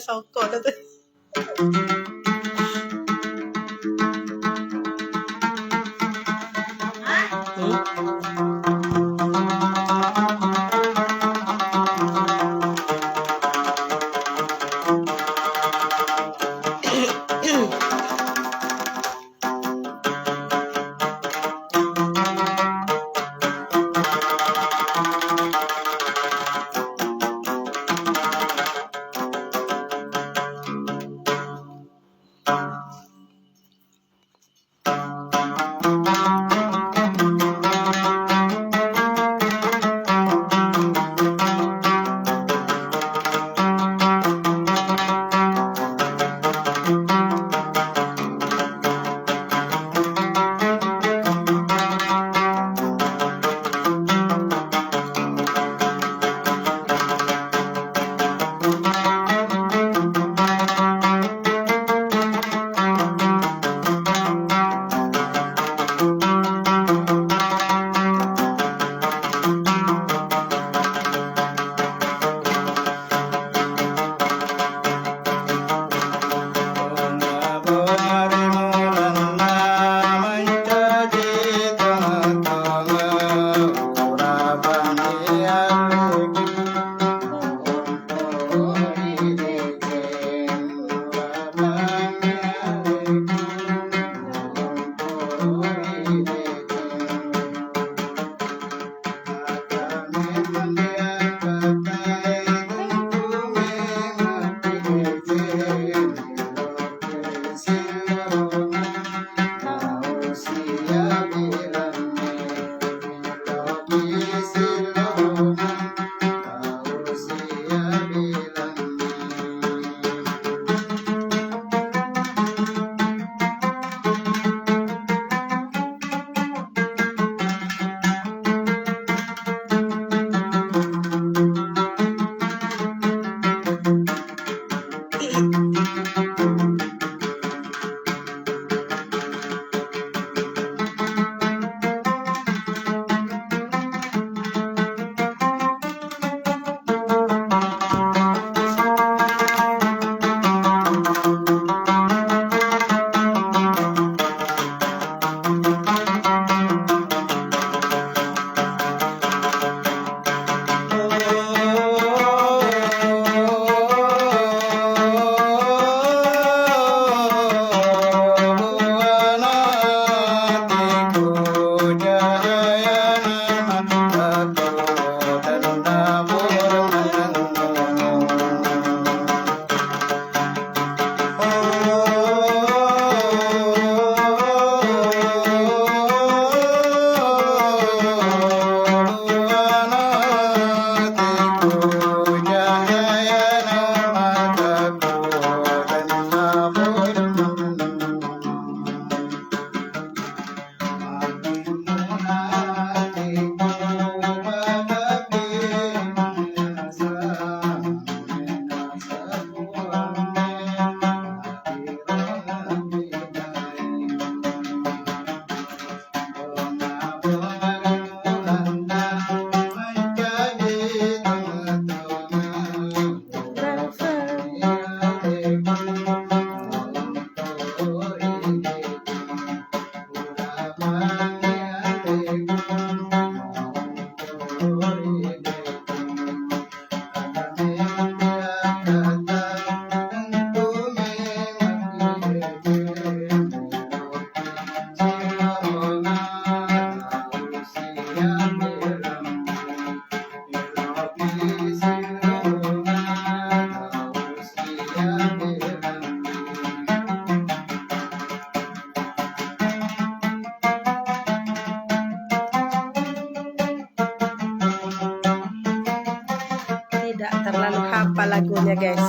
songkok tu. Tidak terlalu hafal lagunya, guys.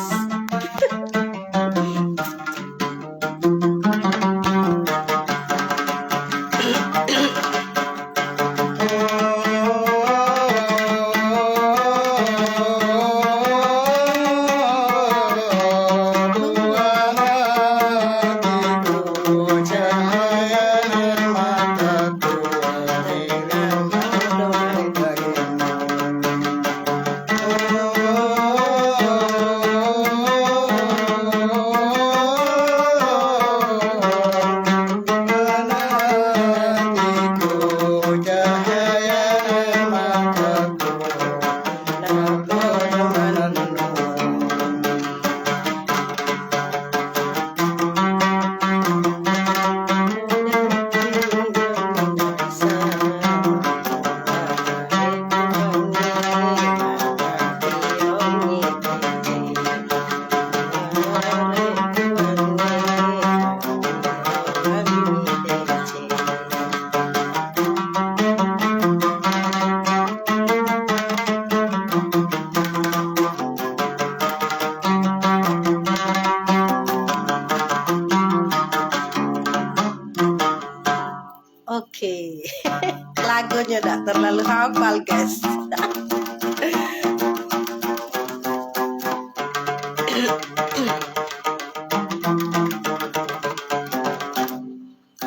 lagunya tidak terlalu hafal guys.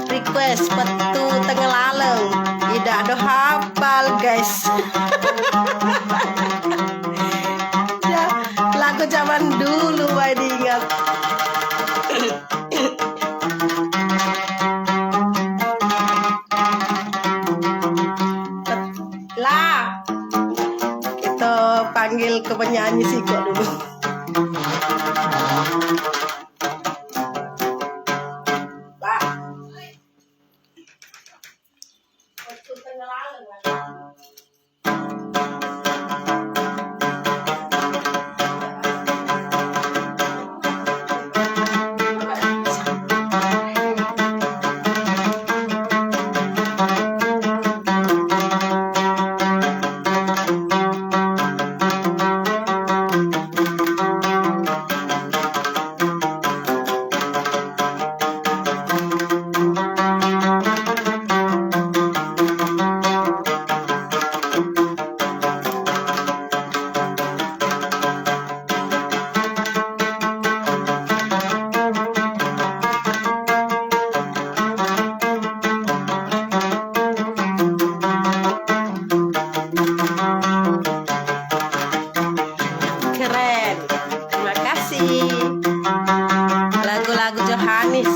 Request petu tengah laleng tidak ada hafal guys. Ya, lagu zaman dulu bae diingat. Lah, kita panggil ke penyanyi sih kok dulu. Lah, waktu tengah lalu lah. Keren, terima kasih. Lagu-lagu Johannes.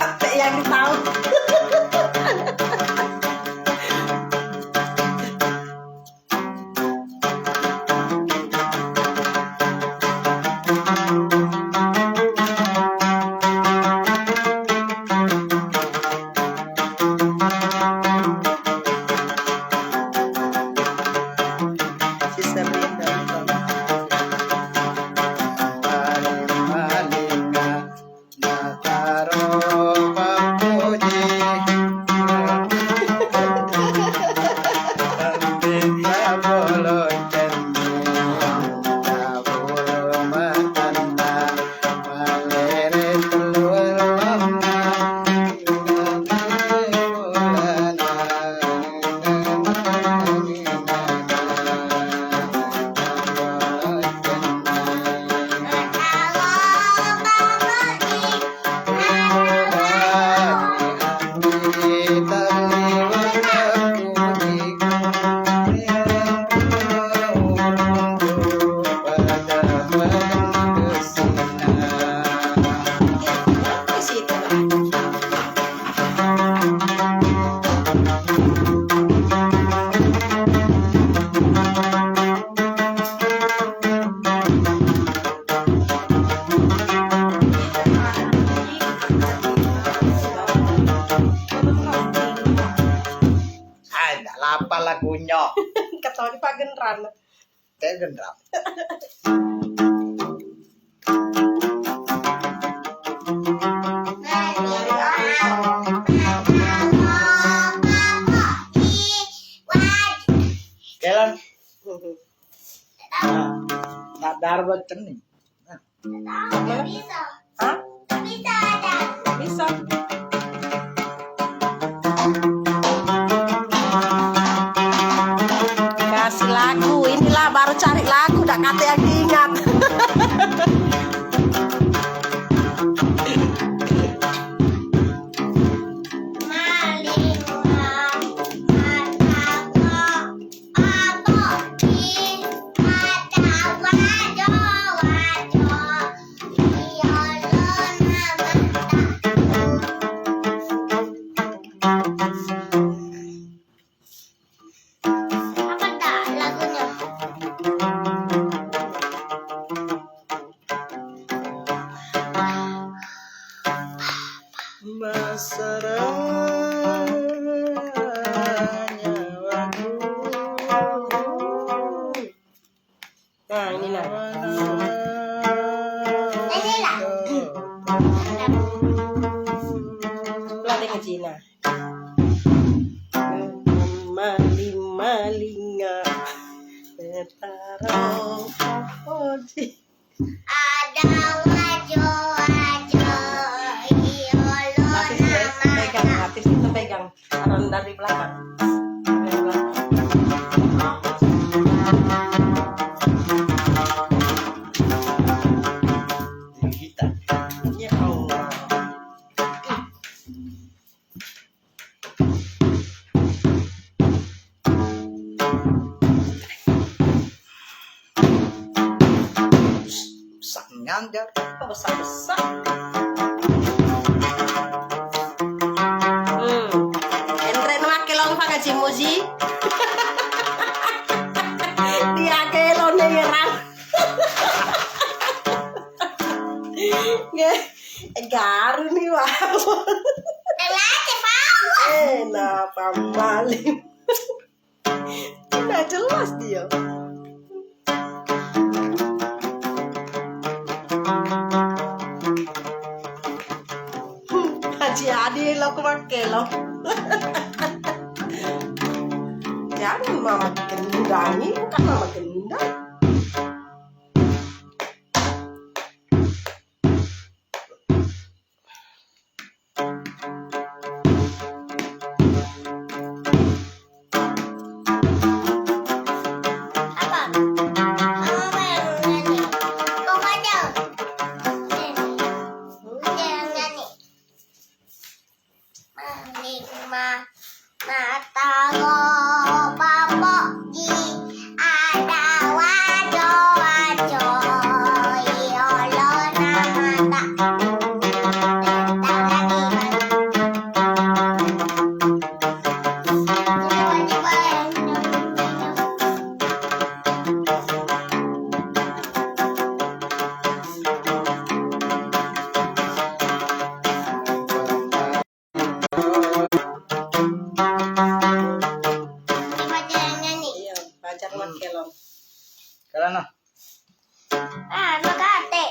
Kata yang tahu. Apa lagunya? Ketawa di pagenran. Kayak gendram. Kelan. Tak darbat nih. Bisa. Hah? Bisa ada. Bisa. Kasih lagu, inilah baru cari lagu, dak kata yang diingat. Nah, ini lah. Pelan dengan Cina. Maling-malinga Betaro Oji. Ada wajo iolo nama. Pegang hati itu pegang. Taruh dari belakang. Dari belakang. Kita. Ya Allah. Saknya jar. Kok besar-besar? Entre nama kelong pakai cimuji. Dia kelong ngerang. Garu nih wah. Napa maling? Tidak jelas dia. Haji Adi lo pakai lo. Jangan mama kendangi, bukan mama kendang. Kelong. Karena Makate.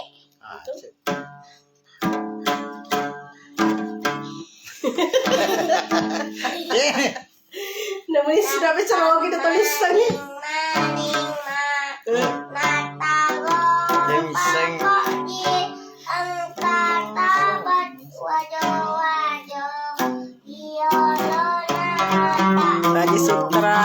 Namanya sudah bicara kita tulisannya. Raji Sutra.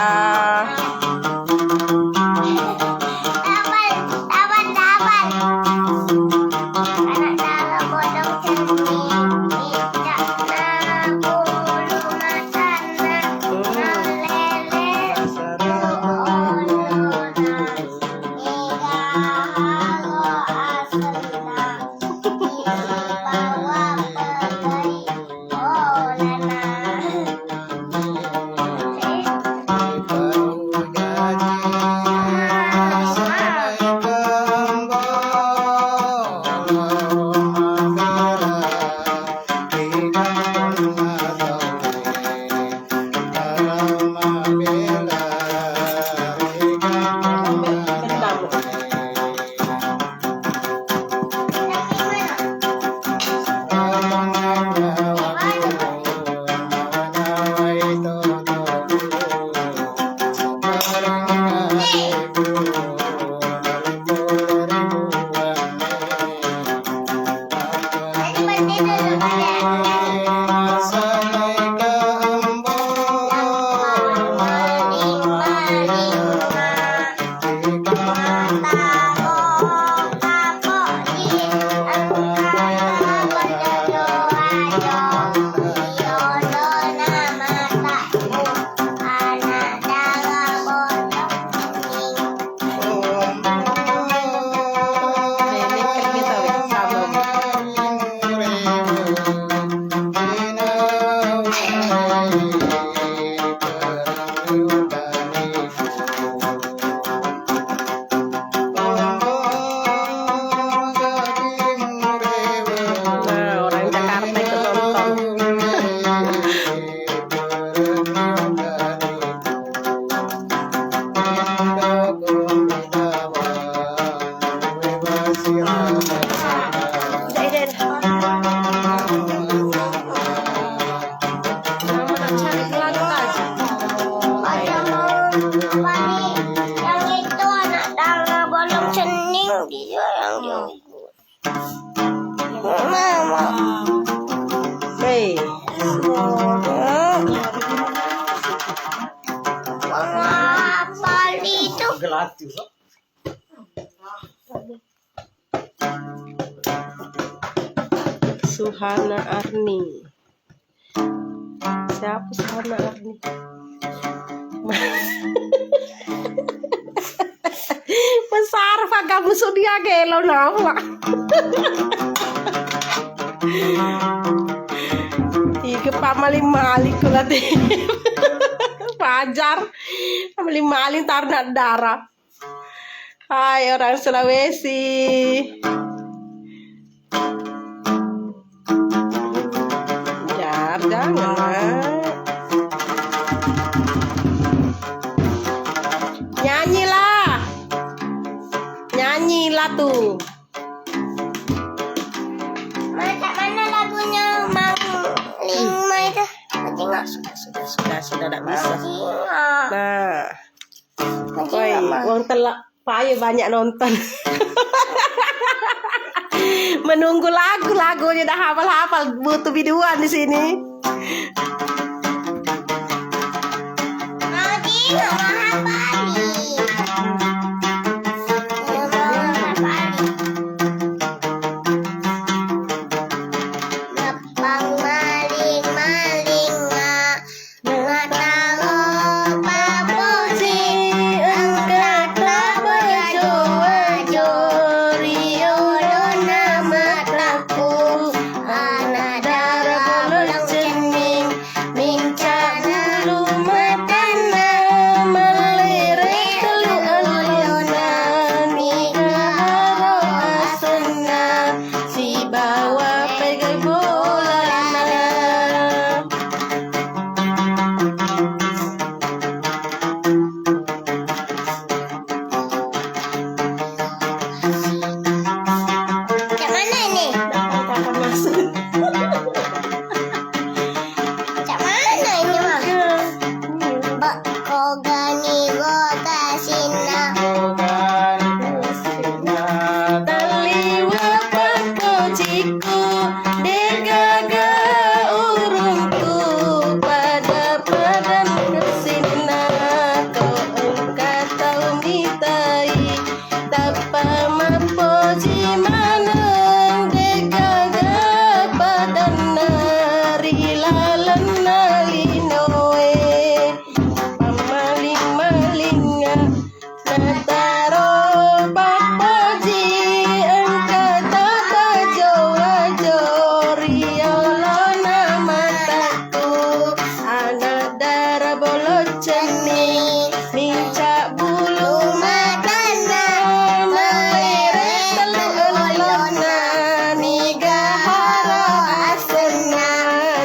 batu so. Suhana Arni. Siapa Suhana Arni? Besar pak kamu sudia gelo nama. Tiga pamali-mali kulati. Fajar pamali-mali tarna darah. Hai orang Sulawesi. Jangan nyanyilah tuh. Macam mana lagunya Mang Lima itu? Tengok. Sudah tidak bisa. Tengok. Nah, Tengok, woi, Mang. uang telak payah banyak nonton. Menunggu lagunya dah hafal-hafal, butuh biduan di sini. Mau tengok Mahapali. Gapang maling-maling nggak tahu paposi angkat bojo riolo nama taku anak darah bolang cening minca bulu matana melirik telu alona nigaro asena si bawa pegang bolana. Macam mana ini? Kapan masuk? Macam mana ini, Mak? Bako gani boga sina. Taliwa pakojiku degaga urungku pada padan kesina kau engkau tahu mitai tapa mapoji maneng degaga padan nari lalan nalinoe pamaling-malinga nataro papoji angkata bajo-wajo riolo nama taku anak darah boloceni minca bulu matana melirik telu elona nigahara asena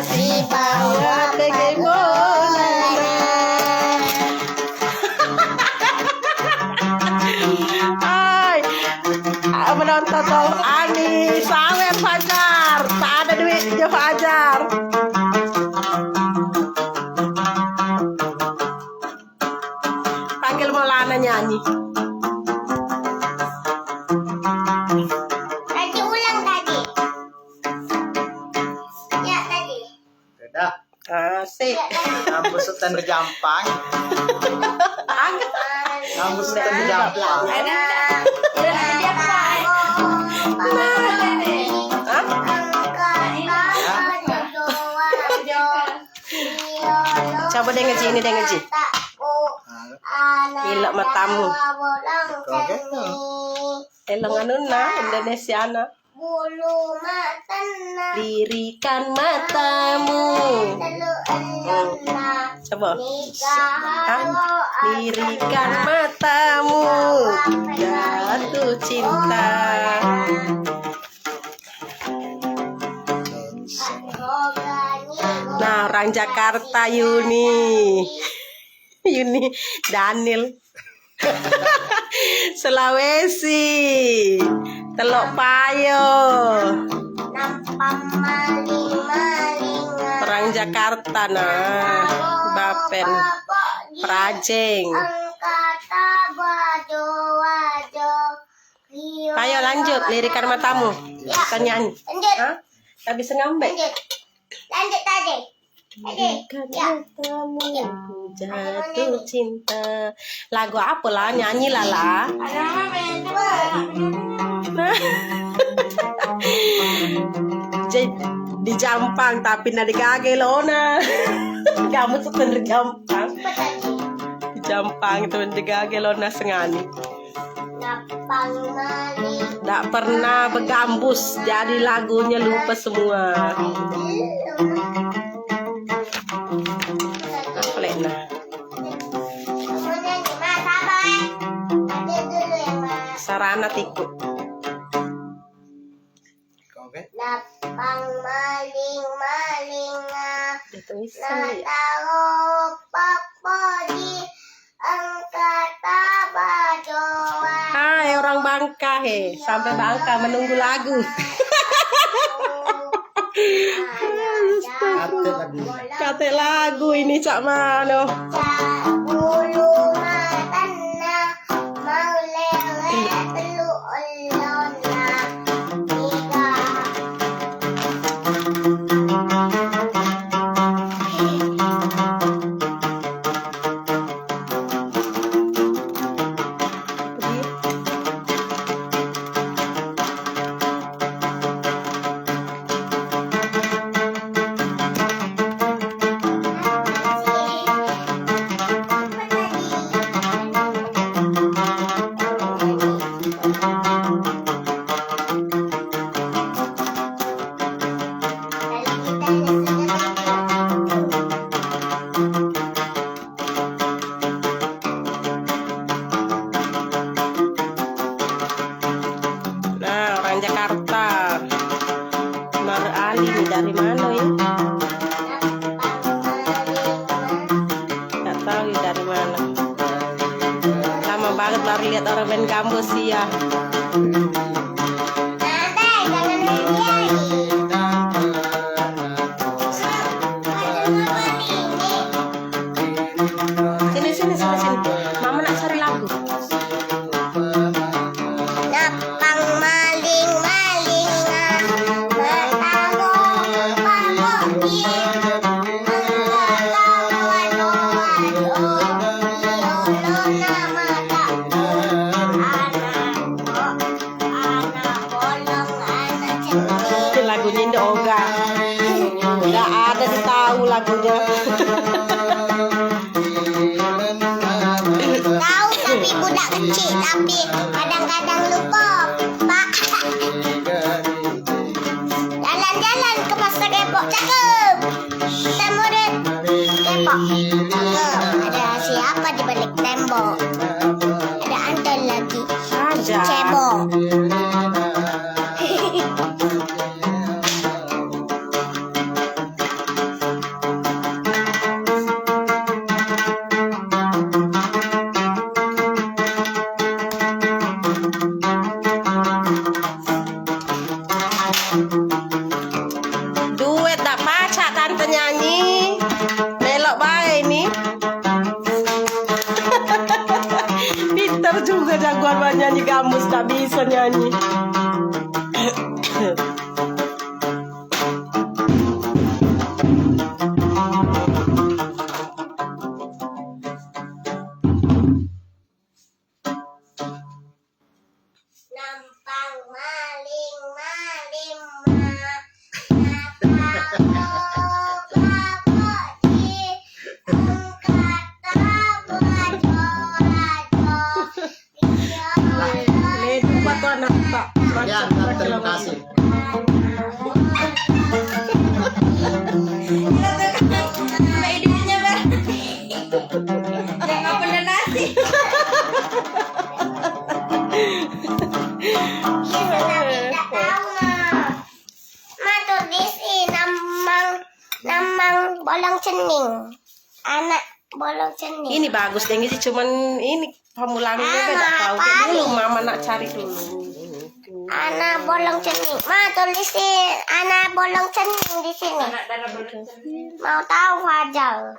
si bawa pege bolana. Hai, menonton tolong Ani, sawer Fajar, tak ada duitnya Fajar. Panggil Maulana nyanyi. Tadi ulang tadi. Ya tadi. Beda. Asik. Ya tadi. Kamu sultan berjampang. Kamu sultan berjampang. Coba deh ngeji ini deh ngeji. Gila matamu. Elong anuna Indonesiana. Bulu matana. Lirikan matamu. Coba. Lirikan matamu. Jatuh cinta. Nah, orang Jakarta Yuni Daniel. Sulawesi Telok Payo. Nampak maling-maling. Orang Jakarta nah Bapen Prajeng. Angkata bajo-wajo. Ayo lanjut lirikan matamu. Kita nyanyi. Lanjut. Hah? Tak bisa ngambek. Lanjut tadi. Tadi. Lirikan Ya. matamu. jatuh cinta. Lagu apa lah? Nyanyi lah. Di Jampang tapi nadi kage lona. Kamu tuh bener Jampang. Di Jampang itu bener kage lona sengani. Napang maling. Nggak pernah begambus, jadi lagunya lupa semua. Apa lena? Kemudian gimana sabar? Ada dulu ya mas. Sarana tikuk. Oke. Napang maling Itu bisa ya. tahu papodi angkat tabajoa. Hai orang Bangka sampai Bangka menunggu lagu. Kate lagu ini Cak Mano. Bulu matana mau lele telu olona tiga. Nah, orang Jakarta. Mar Ali nih dari mana ya? Nggak tahu ya dari mana. Lama banget baru lihat orang main gambus sih ya. Sini. Mama nak cari lagu. Napang maling bertamu pamodi Ini lagunya Indo Oga. Nggak ada tahu lagunya. tahu tapi budak kecil tapi kadang-kadang lupa pak. Jalan-jalan ke pasar Depok cakep. Kita murid Depok cakep. Ada siapa di balik tembok? Ada Anton lagi Aja. cebok. Duet tak pacak tante nyanyi. Melok bae ini. Pinter juga jagoan nyanyi gambus tak bisa nyanyi. Nampang maling Ledu atau anak tak. Ya, terima kasih. Namang bolong cening. Anak bolong cening. Ini bagus deh sih, cuman ini formulanya nggak tahu. Kayak dulu mama nak cari dulu. Anak bolong cening. Ma tulisin anak bolong cening di sini. Mau tahu Fajal?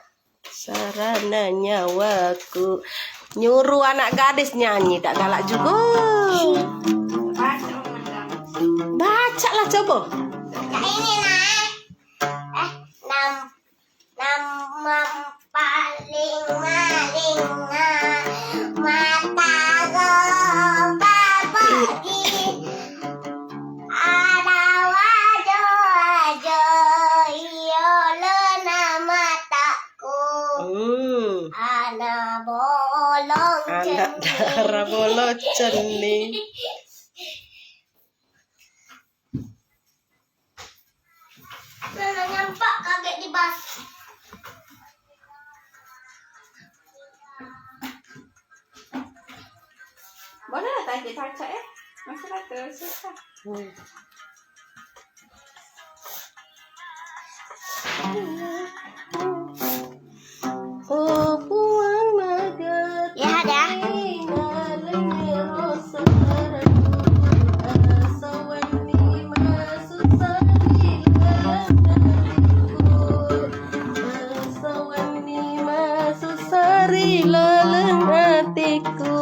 Sarana nyawaku nyuruh anak gadis nyanyi tak galak juga. Baca lah coba. Nah, ini nah. Nama paling Anak bolong Anak darah bolong cening. Nana nyampak kaget di bas. Boleh lah tadi caca ya. Masalah tuh susah. Oh puang naga. Ya ada. Sari laleng hatiku.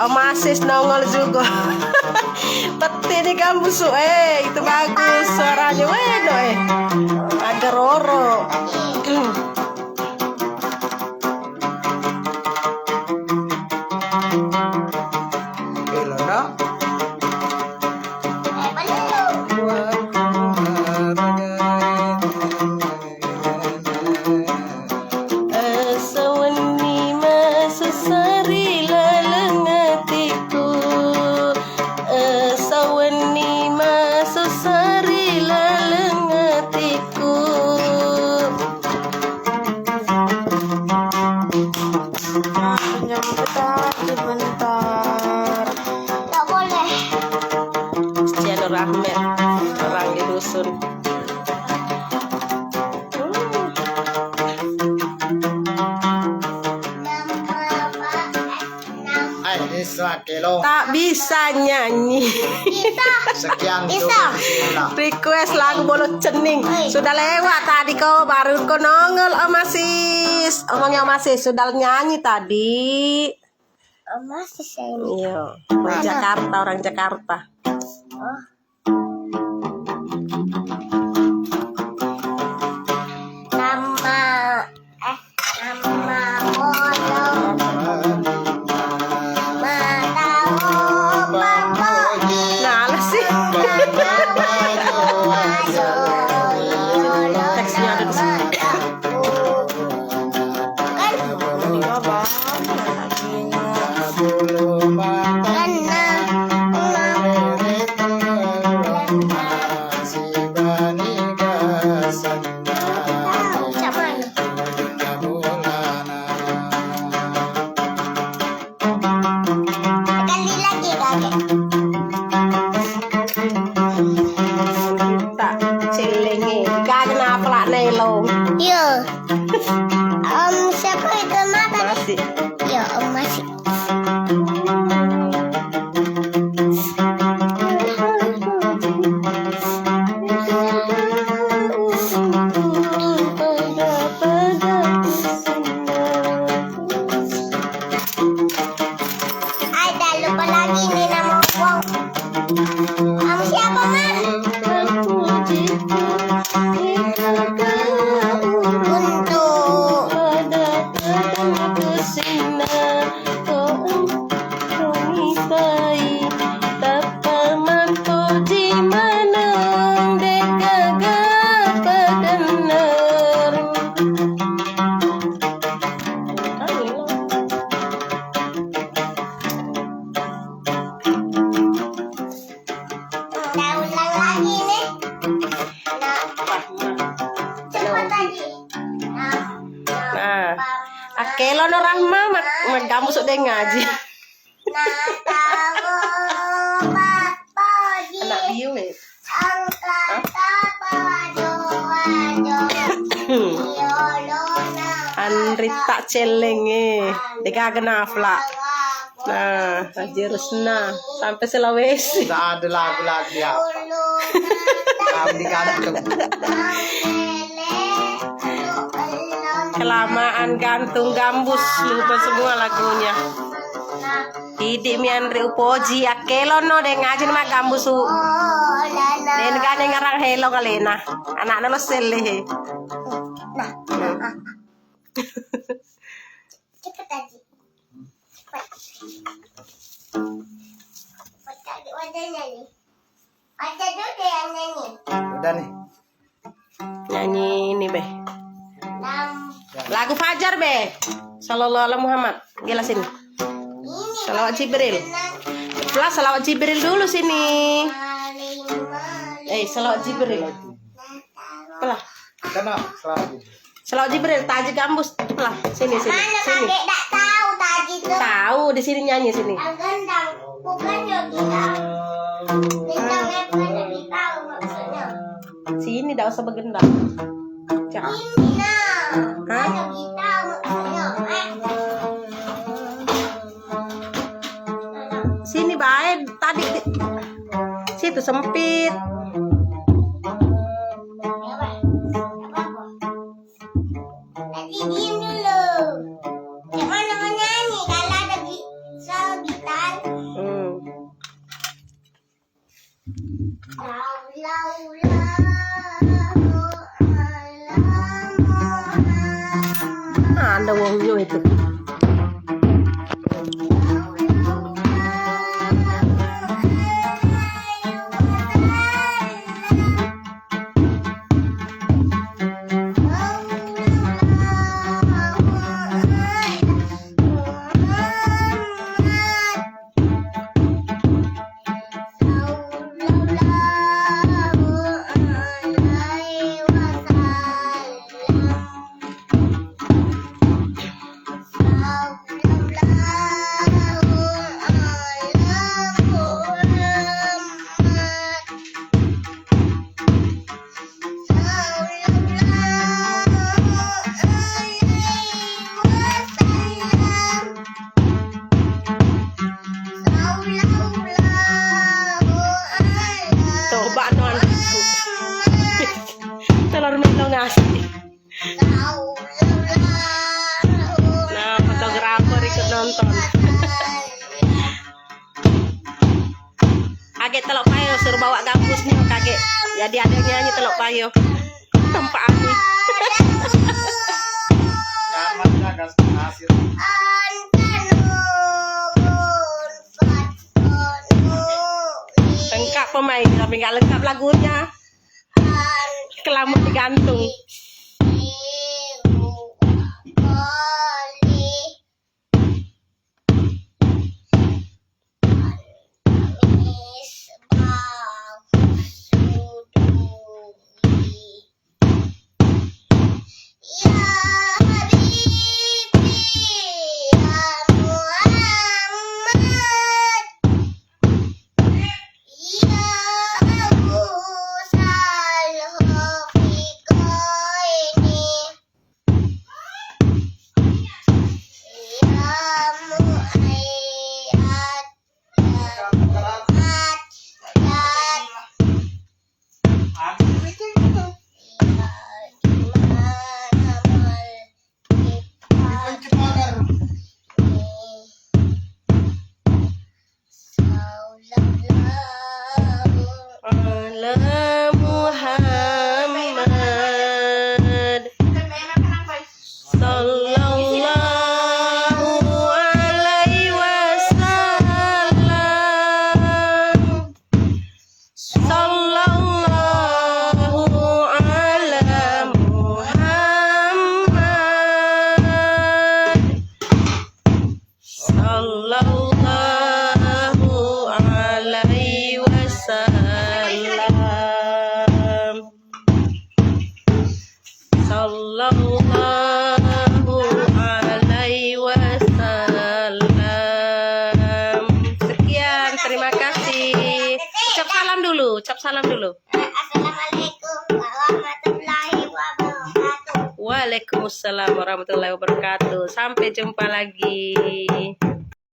Omasis nongol juga. Peti di kampus itu bagus suaranya weno ada Roro. Kilo no? Saweni masusari laleng hatiku. Saweni masusari laleng hatiku. Bentar. Tak boleh. Ciano Rahmat orang di dusun. Ay, bisa kilo. Tak bisa nyanyi. Sekian Bisa. tuh bismillah. Request lagu Bolo Cening. Sudah lewat tadi kau baru kau nongol Omasis. Omongnya Omasis sudah nyanyi tadi. Masih saya ini. Iya, orang Jakarta, orang Jakarta. Nama bolong mata bapak. Nah, lah sih. Teksnya ada di sini. Kali lagi kakek. Tak celengi. Kagak apa lah nelo. Yo. Siapa itu mata? Masih. Ya, masih. Ada lupa lagi nih nama uang. Siapa man? Untuk udah ulang lagi nih. Nah, cepat tadi. Nah, akelo no Rahma mak kamu sudah ngaji. Nah, tahu Pak Podi. Anak biu nih. Angkat cerita celeng dikagen afla. Nah, Jerusna sampai Sulawesi. Tak ada lagu lagi apa. Kami gantung. Kelamaan gantung gambus lupa semua lagunya. Didik miandri upoji akelon no deng ngajin mah gambus su. Den gane ngarang helo kalena. Anak lo sele. Cepet aja. Wadahnya nih. Ada dulu yang nyanyi. Udah nih. Nyanyi ini be. Lam. Lagu Fajar be. Sallallahu alaihi Muhammad. Gila sini. Ini. Salawat Jibril. Pelan salawat Jibril dulu sini. Salawat Jibril. Pelan. Kenapa? Selamat. Salawat Jibril taji gambus. Pelan. Sini sini. Mana Sini. kakek tak tahu tadi tuh. Tahu di sini nyanyi sini. Gendang. Bukan yang kita. Gendangnya bukan yang kita maksudnya. Sini tidak usah bergendang. Jangan. Ini nah. Hah? Yang kita maksudnya. Sini baik tadi situ sempit. Tadi diem dulu. Jangan mau nyanyi kalau ada gitar. Ada wongnya itu. Telur melong ngasih. Nah, fotografer ikut nonton. Kaget telok payo suruh bawa gambusnya kaget. Jadi ada yang nyanyi telok payo. Tanpa ani. Jangan jaga hasil. Lengkap pemain tapi nggak lengkap lagunya. Kelamun digantung. Ucap salam dulu. Assalamualaikum warahmatullahi wabarakatuh. Waalaikumsalam warahmatullahi wabarakatuh. Sampai jumpa lagi.